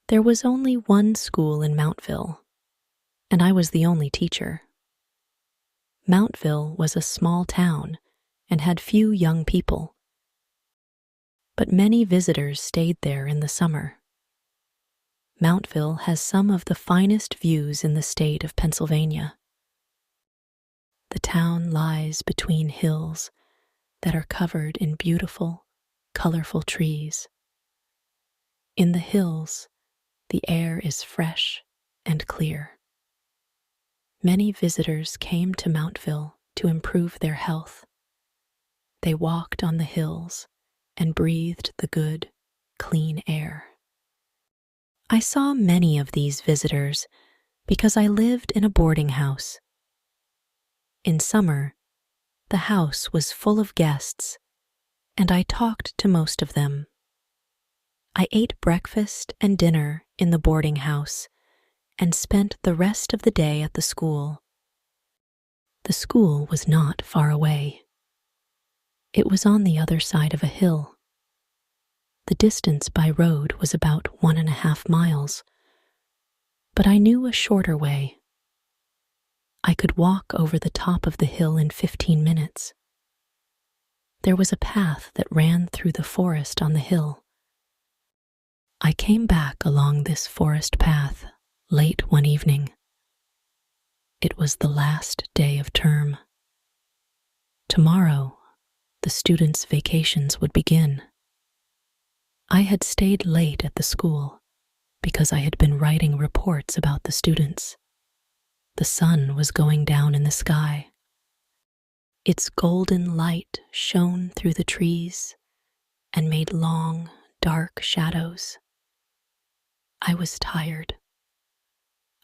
There was only one school in Mountville, and I was the only teacher. Mountville was a small town and had few young people, but many visitors stayed there in the summer. Mountville has some of the finest views in the state of Pennsylvania. The town lies between hills that are covered in beautiful, colorful trees. In the hills, the air is fresh and clear. Many visitors came to Mountville to improve their health. They walked on the hills and breathed the good, clean air. I saw many of these visitors because I lived in a boarding house. In summer, the house was full of guests, and I talked to most of them. I ate breakfast and dinner in the boarding house and spent the rest of the day at the school. The school was not far away. It was on the other side of a hill. The distance by road was about 1.5 miles, but I knew a shorter way. I could walk over the top of the hill in 15 minutes. There was a path that ran through the forest on the hill. I came back along this forest path late one evening. It was the last day of term. Tomorrow, the students' vacations would begin. I had stayed late at the school because I had been writing reports about the students. The sun was going down in the sky. Its golden light shone through the trees and made long, dark shadows. I was tired.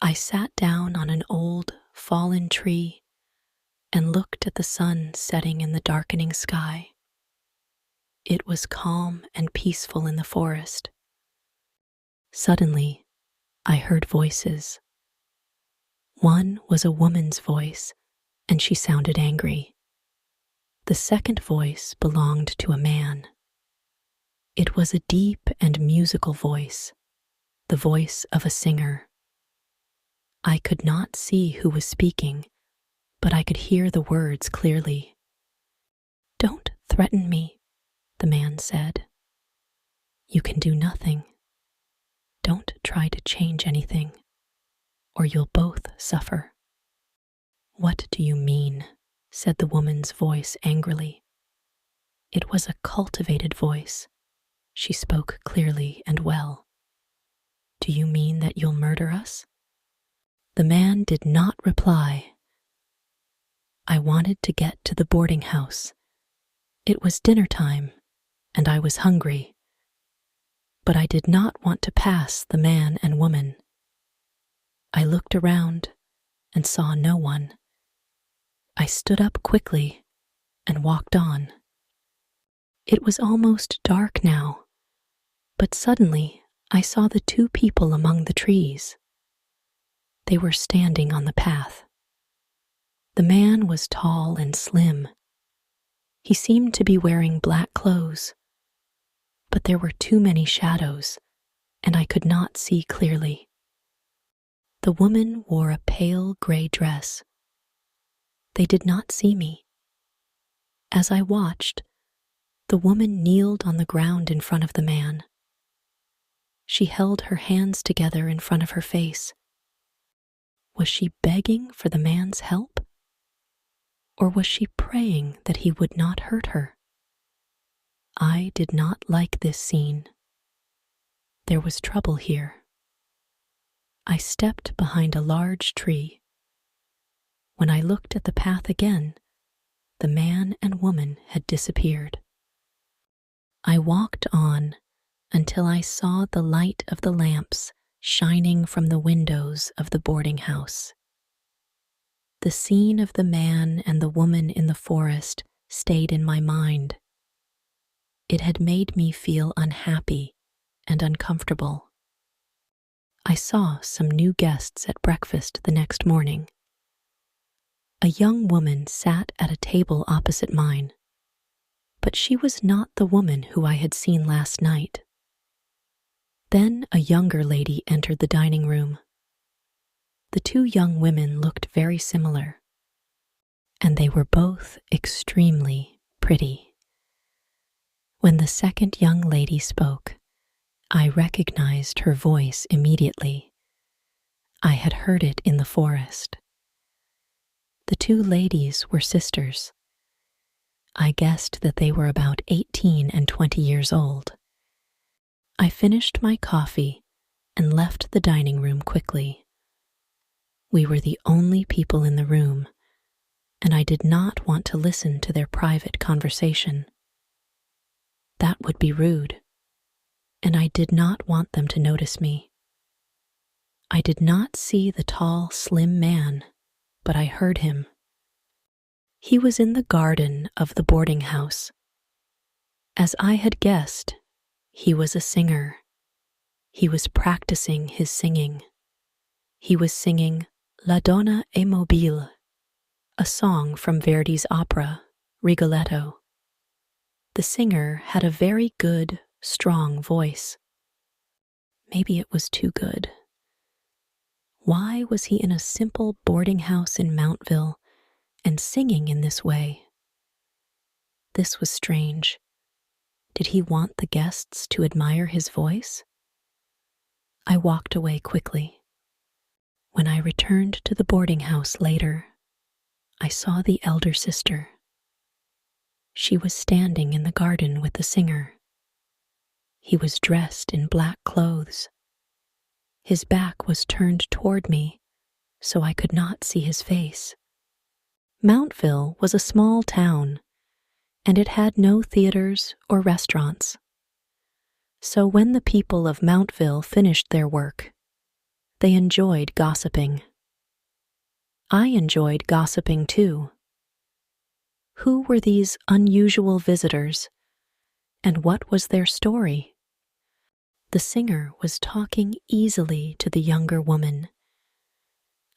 I sat down on an old, fallen tree and looked at the sun setting in the darkening sky. It was calm and peaceful in the forest. Suddenly, I heard voices. One was a woman's voice, and she sounded angry. The second voice belonged to a man. It was a deep and musical voice, the voice of a singer. I could not see who was speaking, but I could hear the words clearly. "Don't threaten me," the man said. "You can do nothing. Don't try to change anything, or you'll both suffer." "What do you mean?" said the woman's voice angrily. It was a cultivated voice. She spoke clearly and well. "Do you mean that you'll murder us?" The man did not reply. I wanted to get to the boarding house. It was dinner time, and I was hungry. But I did not want to pass the man and woman. I looked around and saw no one. I stood up quickly and walked on. It was almost dark now, but suddenly I saw the two people among the trees. They were standing on the path. The man was tall and slim. He seemed to be wearing black clothes, but there were too many shadows, and I could not see clearly. The woman wore a pale gray dress. They did not see me. As I watched, the woman kneeled on the ground in front of the man. She held her hands together in front of her face. Was she begging for the man's help? Or was she praying that he would not hurt her? I did not like this scene. There was trouble here. I stepped behind a large tree. When I looked at the path again, the man and woman had disappeared. I walked on until I saw the light of the lamps shining from the windows of the boarding house. The scene of the man and the woman in the forest stayed in my mind. It had made me feel unhappy and uncomfortable. I saw some new guests at breakfast the next morning. A young woman sat at a table opposite mine, but she was not the woman who I had seen last night. Then a younger lady entered the dining room. The two young women looked very similar, and they were both extremely pretty. When the second young lady spoke, I recognized her voice immediately. I had heard it in the forest. The two ladies were sisters. I guessed that they were about 18 and 20 years old. I finished my coffee and left the dining room quickly. We were the only people in the room, and I did not want to listen to their private conversation. That would be rude, and I did not want them to notice me. I did not see the tall, slim man, but I heard him. He was in the garden of the boarding house. As I had guessed, he was a singer. He was practicing his singing. He was singing La Donna è mobile, a song from Verdi's opera, Rigoletto. The singer had a very good, strong voice. Maybe it was too good. Why was he in a simple boarding house in Mountville and singing in this way? This was strange. Did he want the guests to admire his voice? I walked away quickly. When I returned to the boarding house later, I saw the elder sister. She was standing in the garden with the singer. He was dressed in black clothes. His back was turned toward me, so I could not see his face. Mountville was a small town, and it had no theaters or restaurants. So when the people of Mountville finished their work, they enjoyed gossiping. I enjoyed gossiping too. Who were these unusual visitors, and what was their story? The singer was talking easily to the younger woman.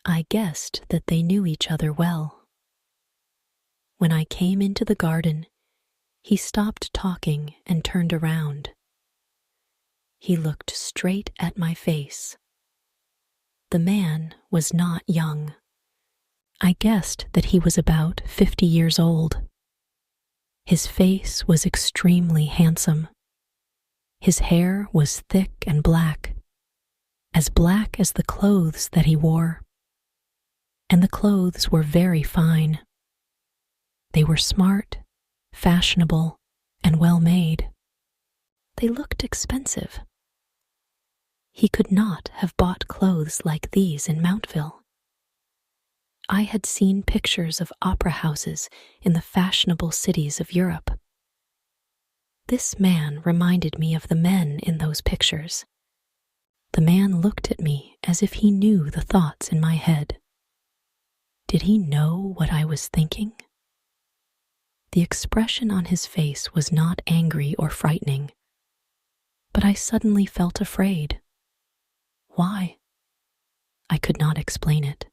I guessed that they knew each other well. When I came into the garden, he stopped talking and turned around. He looked straight at my face. The man was not young. I guessed that he was about 50 years old. His face was extremely handsome. His hair was thick and black as the clothes that he wore. And the clothes were very fine. They were smart, fashionable, and well made. They looked expensive. He could not have bought clothes like these in Mountville. I had seen pictures of opera houses in the fashionable cities of Europe. This man reminded me of the men in those pictures. The man looked at me as if he knew the thoughts in my head. Did he know what I was thinking? The expression on his face was not angry or frightening, but I suddenly felt afraid. Why? I could not explain it.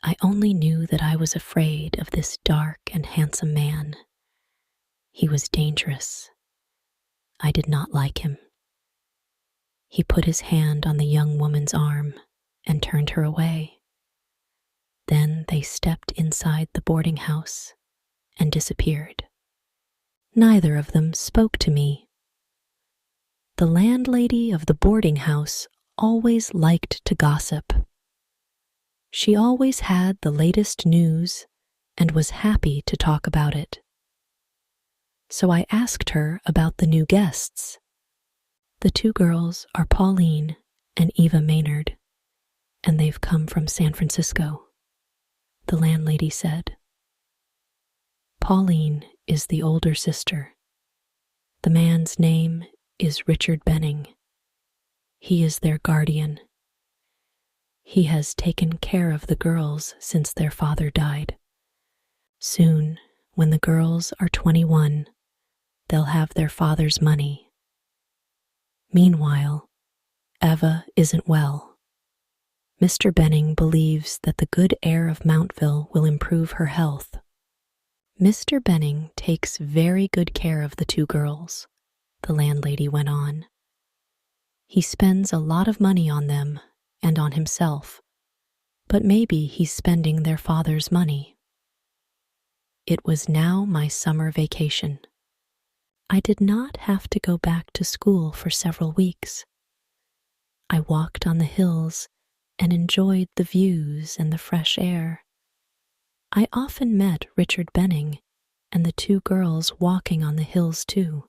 I only knew that I was afraid of this dark and handsome man. He was dangerous. I did not like him. He put his hand on the young woman's arm and turned her away. Then they stepped inside the boarding house and disappeared. Neither of them spoke to me. The landlady of the boarding house always liked to gossip. She always had the latest news and was happy to talk about it. So I asked her about the new guests. The two girls are Pauline and Eva Maynard, and they've come from San Francisco, the landlady said. Pauline is the older sister. The man's name is Richard Benning. He is their guardian. He has taken care of the girls since their father died. Soon, when the girls are 21, they'll have their father's money. Meanwhile, Eva isn't well. Mr. Benning believes that the good air of Mountville will improve her health. Mr. Benning takes very good care of the two girls, the landlady went on. He spends a lot of money on them and on himself, but maybe he's spending their father's money. It was now my summer vacation. I did not have to go back to school for several weeks. I walked on the hills and enjoyed the views and the fresh air. I often met Richard Benning and the two girls walking on the hills too.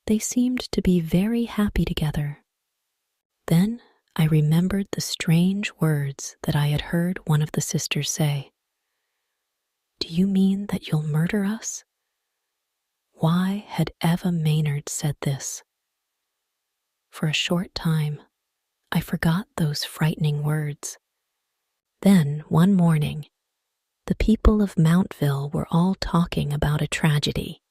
They seemed to be very happy together. Then I remembered the strange words that I had heard one of the sisters say. "Do you mean that you'll murder us?" Why had Eva Maynard said this? For a short time, I forgot those frightening words. Then, one morning, the people of Mountville were all talking about a tragedy.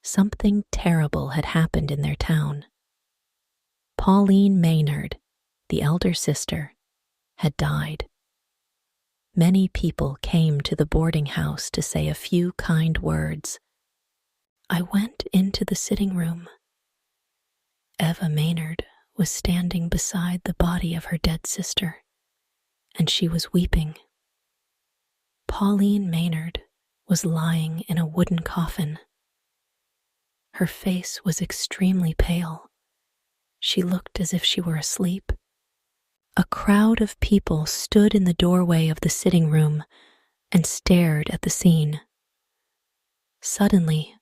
Something terrible had happened in their town. Pauline Maynard, the elder sister, had died. Many people came to the boarding house to say a few kind words. I went into the sitting room. Eva Maynard was standing beside the body of her dead sister, and she was weeping. Pauline Maynard was lying in a wooden coffin. Her face was extremely pale. She looked as if she were asleep. A crowd of people stood in the doorway of the sitting room and stared at the scene. Suddenly,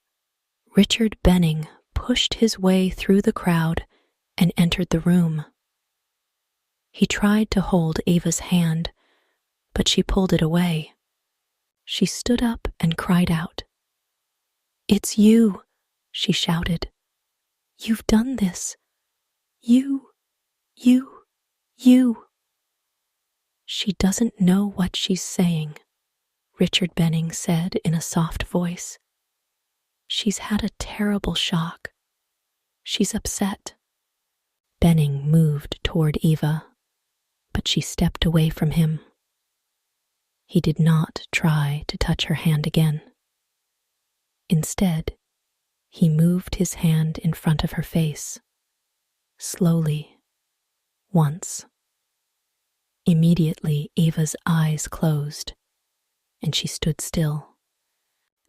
Richard Benning pushed his way through the crowd and entered the room. He tried to hold Ava's hand, but she pulled it away. She stood up and cried out. "It's you," she shouted. "You've done this. You. She doesn't know what she's saying," Richard Benning said in a soft voice. "She's had a terrible shock. She's upset." Benning moved toward Eva, but she stepped away from him. He did not try to touch her hand again. Instead, he moved his hand in front of her face, slowly, once. Immediately, Ava's eyes closed, and she stood still.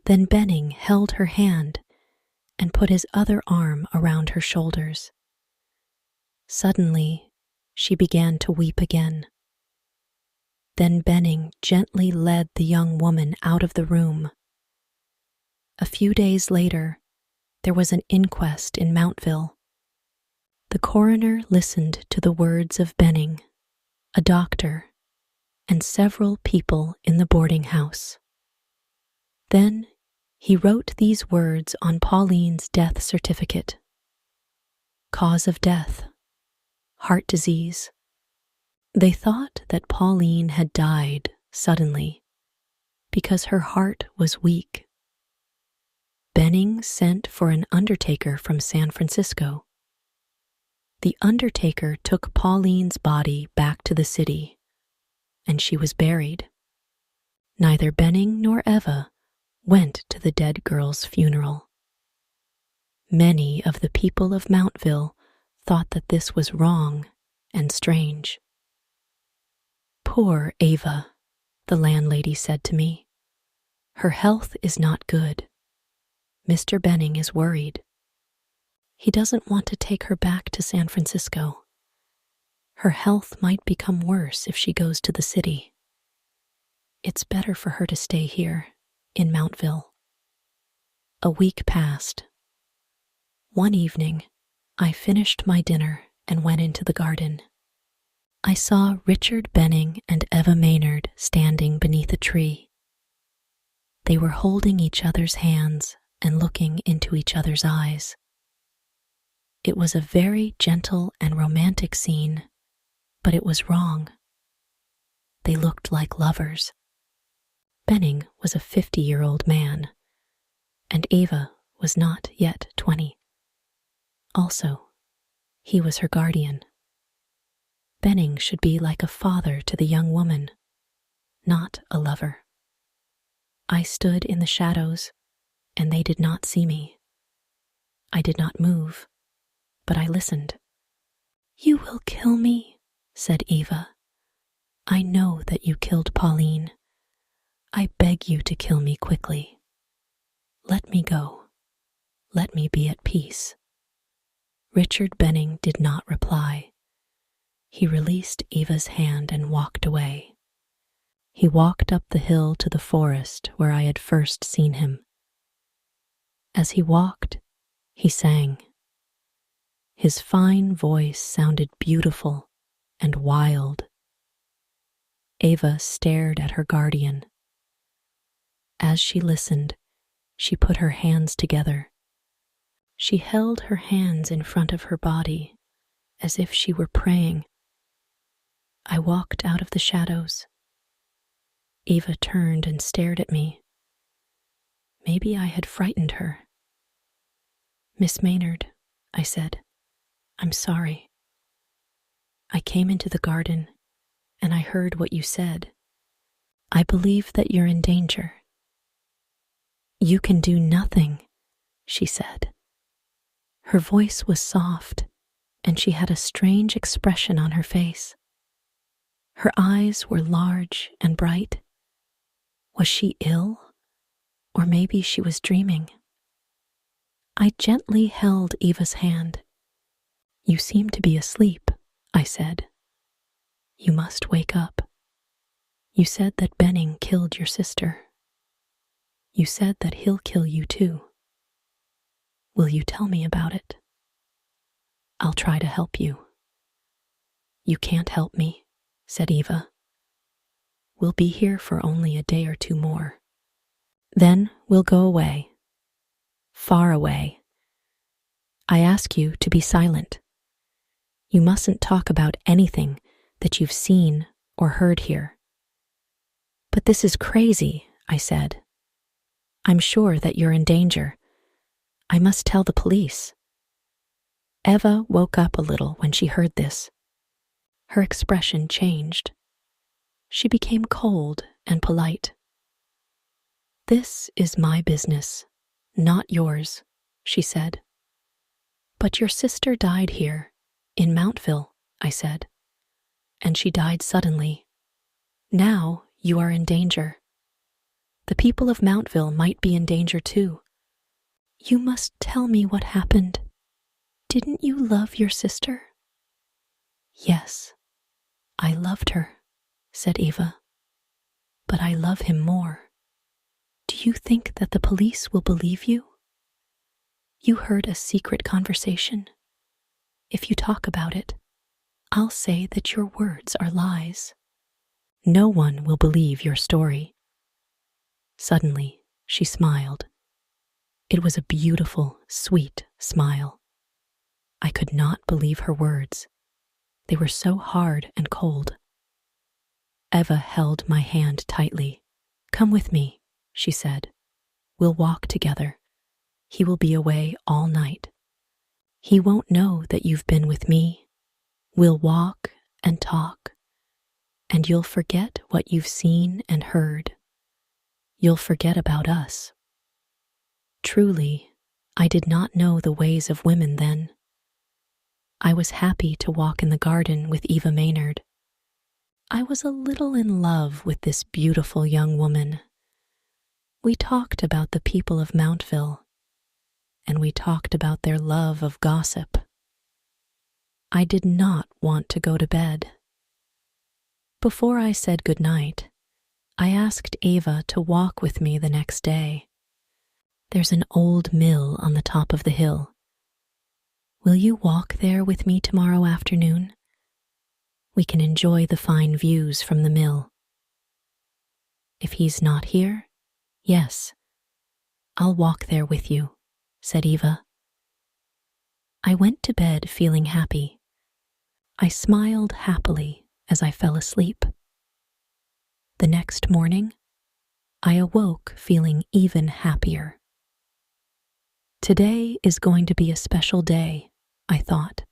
Then Benning held her hand and put his other arm around her shoulders. Suddenly, she began to weep again. Then Benning gently led the young woman out of the room. A few days later, there was an inquest in Mountville. The coroner listened to the words of Benning, a doctor, and several people in the boarding house. Then he wrote these words on Pauline's death certificate. Cause of death, heart disease. They thought that Pauline had died suddenly because her heart was weak. Benning sent for an undertaker from San Francisco. The undertaker took Pauline's body back to the city, and she was buried. Neither Benning nor Eva went to the dead girl's funeral. Many of the people of Mountville thought that this was wrong and strange. "Poor Ava," the landlady said to me. "Her health is not good. Mr. Benning is worried. He doesn't want to take her back to San Francisco. Her health might become worse if she goes to the city. It's better for her to stay here, in Mountville." A week passed. One evening, I finished my dinner and went into the garden. I saw Richard Benning and Eva Maynard standing beneath a tree. They were holding each other's hands and looking into each other's eyes. It was a very gentle and romantic scene, but it was wrong. They looked like lovers. Benning was a 50-year-old man, and Eva was not yet 20. Also, he was her guardian. Benning should be like a father to the young woman, not a lover. I stood in the shadows, and they did not see me. I did not move. but I listened. "You will kill me," said Eva. "I know that you killed Pauline. I beg you to kill me quickly. Let me go. Let me be at peace." Richard Benning did not reply. He released Eva's hand and walked away. He walked up the hill to the forest where I had first seen him. As he walked, he sang. His fine voice sounded beautiful and wild. Eva stared at her guardian. As she listened, she put her hands together. She held her hands in front of her body as if she were praying. I walked out of the shadows. Eva turned and stared at me. Maybe I had frightened her. "Miss Maynard," I said, "I'm sorry. I came into the garden and I heard what you said. I believe that you're in danger." "You can do nothing," she said. Her voice was soft, and she had a strange expression on her face. Her eyes were large and bright. Was she ill? Or maybe she was dreaming. I gently held Eva's hand. "You seem to be asleep," I said. "You must wake up. You said that Benning killed your sister. You said that he'll kill you too. Will you tell me about it? I'll try to help you." "You can't help me," said Eva. "We'll be here for only a day or two more. Then we'll go away. Far away. I ask you to be silent. You mustn't talk about anything that you've seen or heard here." "But this is crazy," I said. "I'm sure that you're in danger. I must tell the police." Eva woke up a little when she heard this. Her expression changed. She became cold and polite. "This is my business, not yours," she said. "But your sister died here, in Mountville," I said. "And she died suddenly. Now you are in danger. The people of Mountville might be in danger too. You must tell me what happened. Didn't you love your sister?" "Yes, I loved her," said Eva. "But I love him more. Do you think that the police will believe you? You heard a secret conversation. If you talk about it, I'll say that your words are lies. No one will believe your story." Suddenly, she smiled. It was a beautiful, sweet smile. I could not believe her words. They were so hard and cold. Eva held my hand tightly. "Come with me," she said. "We'll walk together. He will be away all night. He won't know that you've been with me. We'll walk and talk, and you'll forget what you've seen and heard. You'll forget about us." Truly, I did not know the ways of women then. I was happy to walk in the garden with Eva Maynard. I was a little in love with this beautiful young woman. We talked about the people of Mountville, and we talked about their love of gossip. I did not want to go to bed. Before I said good night, I asked Eva to walk with me the next day. There's an old mill on the top of the hill. Will you walk there with me tomorrow afternoon? We can enjoy the fine views from the mill. If he's not here, yes, I'll walk there with you, said Eva. I went to bed feeling happy. I smiled happily as I fell asleep. The next morning, I awoke feeling even happier. Today is going to be a special day, I thought.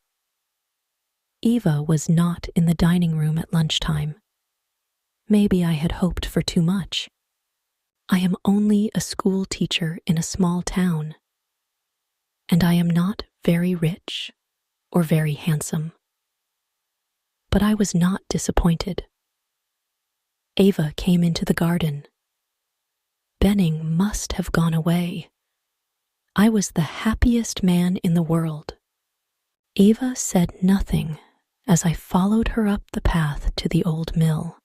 Eva was not in the dining room at lunchtime. Maybe I had hoped for too much. I am only a school teacher in a small town, and I am not very rich or very handsome. But I was not disappointed. Ava came into the garden. Benning must have gone away. I was the happiest man in the world. Ava said nothing as I followed her up the path to the old mill.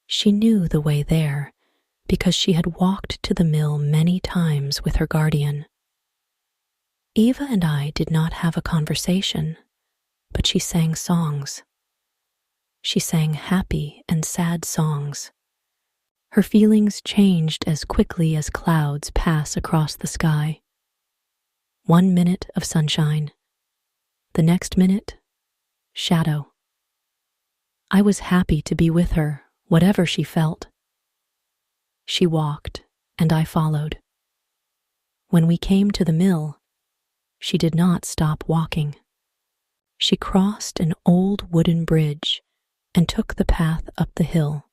She knew the way there because she had walked to the mill many times with her guardian. Ava and I did not have a conversation, but she sang songs. She sang happy and sad songs. Her feelings changed as quickly as clouds pass across the sky. 1 minute of sunshine, the next minute, shadow. I was happy to be with her, whatever she felt. She walked, and I followed. When we came to the mill, she did not stop walking. She crossed an old wooden bridge and took the path up the hill.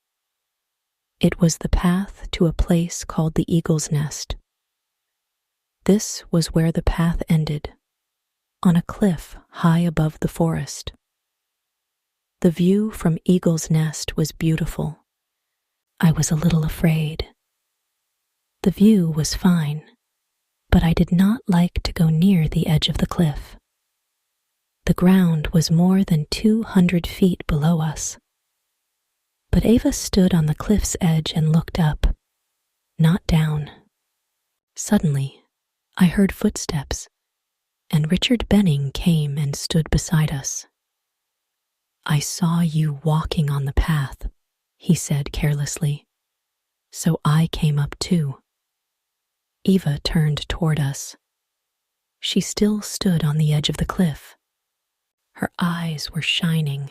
It was the path to a place called the Eagle's Nest. This was where the path ended, on a cliff high above the forest. The view from Eagle's Nest was beautiful. I was a little afraid. The view was fine, but I did not like to go near the edge of the cliff. The ground was more than 200 feet below us. But Ava stood on the cliff's edge and looked up, not down. Suddenly, I heard footsteps, and Richard Benning came and stood beside us. "I saw you walking on the path," he said carelessly, "so I came up too." Ava turned toward us. She still stood on the edge of the cliff. Her eyes were shining,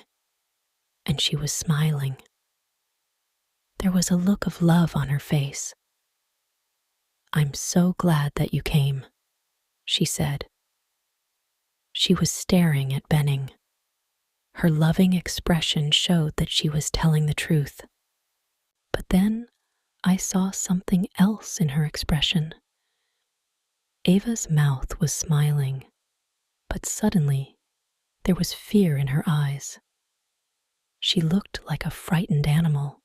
and she was smiling. There was a look of love on her face. "I'm so glad that you came," she said. She was staring at Benning. Her loving expression showed that she was telling the truth. But then I saw something else in her expression. Ava's mouth was smiling, but suddenly there was fear in her eyes. She looked like a frightened animal.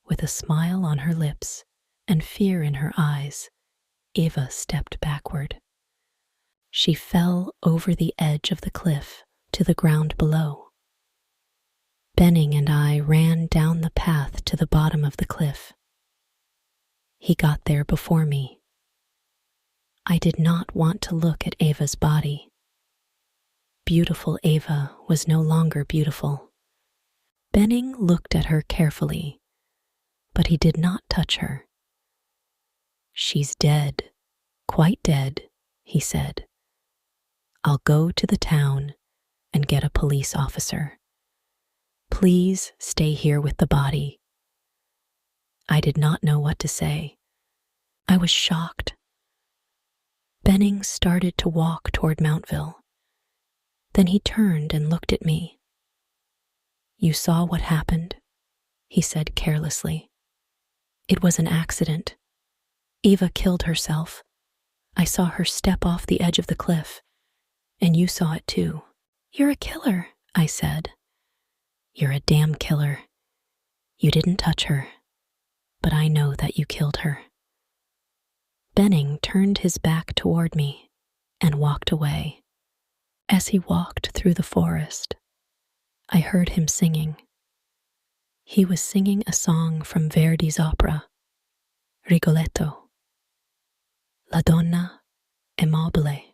With a smile on her lips and fear in her eyes, Ava stepped backward. She fell over the edge of the cliff to the ground below. Benning and I ran down the path to the bottom of the cliff. He got there before me. I did not want to look at Ava's body. Beautiful Ava was no longer beautiful. Benning looked at her carefully, but he did not touch her. "She's dead, quite dead," he said. "I'll go to the town and get a police officer. Please stay here with the body." I did not know what to say. I was shocked. Benning started to walk toward Mountville. Then he turned and looked at me. "You saw what happened?" he said carelessly. "It was an accident. Ava killed herself. I saw her step off the edge of the cliff, and you saw it too." "You're a killer," I said. "You're a damn killer. You didn't touch her, but I know that you killed her." Benning turned his back toward me and walked away. As he walked through the forest, I heard him singing. He was singing a song from Verdi's opera, Rigoletto. La donna è mobile,